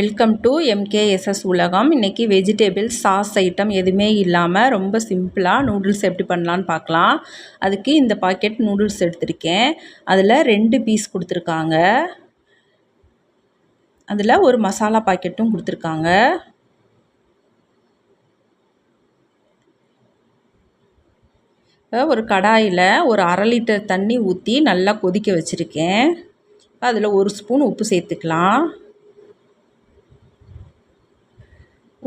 Welcome to எம்கேஎஸ்எஸ் உலகம். இன்றைக்கி vegetables sauce item எதுவுமே இல்லாமல் ரொம்ப சிம்பிளாக நூடுல்ஸ் எப்படி பண்ணலான்னு பார்க்கலாம். அதுக்கு இந்த பாக்கெட் நூடுல்ஸ் எடுத்திருக்கேன். அதில் 2 பீஸ் கொடுத்துருக்காங்க. அதில் ஒரு மசாலா பாக்கெட்டும் கொடுத்துருக்காங்க. ஒரு கடாயில் ஒரு 1/2 லிட்டர் தண்ணி ஊற்றி நல்லா கொதிக்க வச்சுருக்கேன். அதில் 1 ஸ்பூன் உப்பு சேர்த்துக்கலாம்.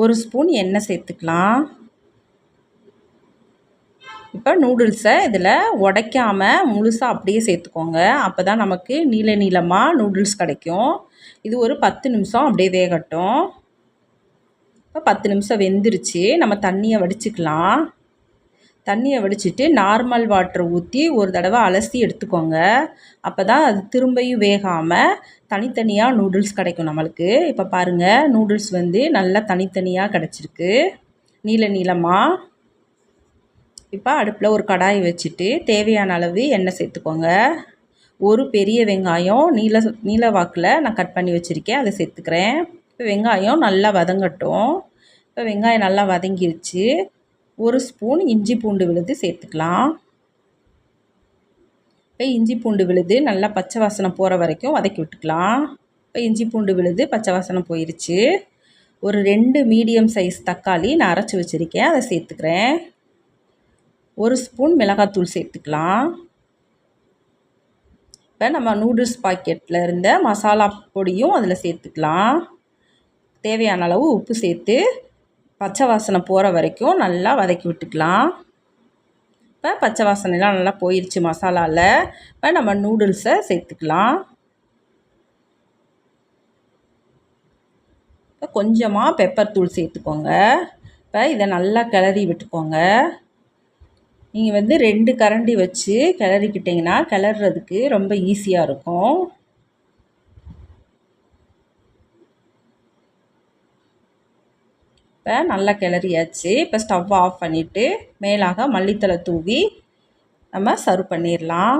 1 ஸ்பூன் எண்ணெய் சேர்த்துக்கலாம். இப்போ நூடுல்ஸை இதில் உடைக்காமல் முழுசாக அப்படியே சேர்த்துக்கோங்க. அப்போ தான் நமக்கு நீளமாக நூடுல்ஸ் கிடைக்கும். இது ஒரு 10 நிமிஷம் அப்படியே வேகட்டும். இப்போ 10 நிமிஷம் வெந்துருச்சு. நம்ம தண்ணியை வடிச்சுக்கலாம். தண்ணியை வடிச்சிட்டு நார்மல் வாட்டர் ஊற்றி ஒரு தடவை அலசி எடுத்துக்கோங்க. அப்போ தான் அது திரும்பியும் வேகாமல் தனித்தனியாக நூடுல்ஸ் கிடைக்கும் நம்மளுக்கு. இப்போ பாருங்கள், நூடுல்ஸ் நல்லா தனித்தனியாக கிடச்சிருக்கு நீளமாக. இப்போ அடுப்பில் ஒரு கடாயை வச்சுட்டு தேவையான அளவு எண்ணெய் சேர்த்துக்கோங்க. ஒரு பெரிய வெங்காயம் நீல வாக்கில் நான் கட் பண்ணி வச்சுருக்கேன், அதை சேர்த்துக்கிறேன். இப்போ வெங்காயம் நல்லா வதங்கட்டும். இப்போ வெங்காயம் நல்லா வதங்கிருச்சு. 1 ஸ்பூன் இஞ்சி பூண்டு விழுது சேர்த்துக்கலாம். இப்போ இஞ்சி பூண்டு விழுது நல்லா பச்சை வாசனை போகிற வரைக்கும் வதக்கி விட்டுக்கலாம். இப்போ இஞ்சி பூண்டு விழுது பச்சை வாசனை போயிடுச்சு. ஒரு 2 மீடியம் சைஸ் தக்காளி நான் அரைச்சி வச்சுருக்கேன், அதை சேர்த்துக்கிறேன். 1 ஸ்பூன் மிளகாத்தூள் சேர்த்துக்கலாம். இப்போ நம்ம நூடுல்ஸ் பாக்கெட்டில் இருந்த மசாலா பொடியும் அதில் சேர்த்துக்கலாம். தேவையான அளவு உப்பு சேர்த்து பச்சை வாசனை போகிற வரைக்கும் நல்லா வதக்கி விட்டுக்கலாம். இப்போ பச்சை வாசனைலாம் நல்லா போயிடுச்சு மசாலாவில். இப்போ நம்ம நூடுல்ஸை சேர்த்துக்கலாம். இப்போ கொஞ்சமாக பெப்பர் தூள் சேர்த்துக்கோங்க. இப்போ இதை நல்லா கிளறி விட்டுக்கோங்க. நீங்கள் 2 கரண்டி வச்சு கிளறிக்கிட்டிங்கன்னா கிளறதுக்கு ரொம்ப ஈஸியாக இருக்கும். இப்போ நல்லா கிளறியாச்சு. இப்போ ஸ்டவ் ஆஃப் பண்ணிவிட்டு மேலாக மல்லித்தழை தூவி நம்ம சர்வ் பண்ணிடலாம்.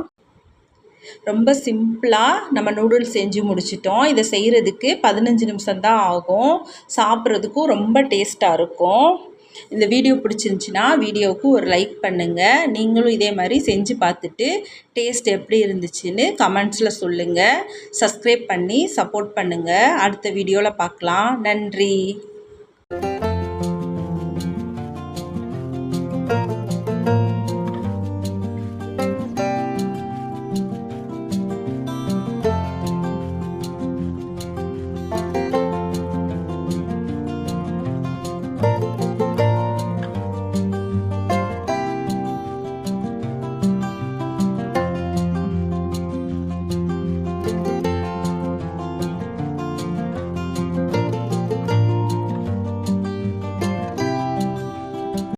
ரொம்ப சிம்பிளாக நம்ம நூடுல்ஸ் செஞ்சு முடிச்சிட்டோம். இதை செய்கிறதுக்கு 15 நிமிஷம் தான் ஆகும். சாப்பிட்றதுக்கும் ரொம்ப டேஸ்ட்டாக இருக்கும். இந்த வீடியோ பிடிச்சிருந்துச்சின்னா வீடியோவுக்கு ஒரு லைக் பண்ணுங்கள். நீங்களும் இதே மாதிரி செஞ்சு பார்த்துட்டு டேஸ்ட் எப்படி இருந்துச்சுன்னு கமெண்ட்ஸில் சொல்லுங்கள். சப்ஸ்கிரைப் பண்ணி சப்போர்ட் பண்ணுங்கள். அடுத்த வீடியோவில் பார்க்கலாம். நன்றி.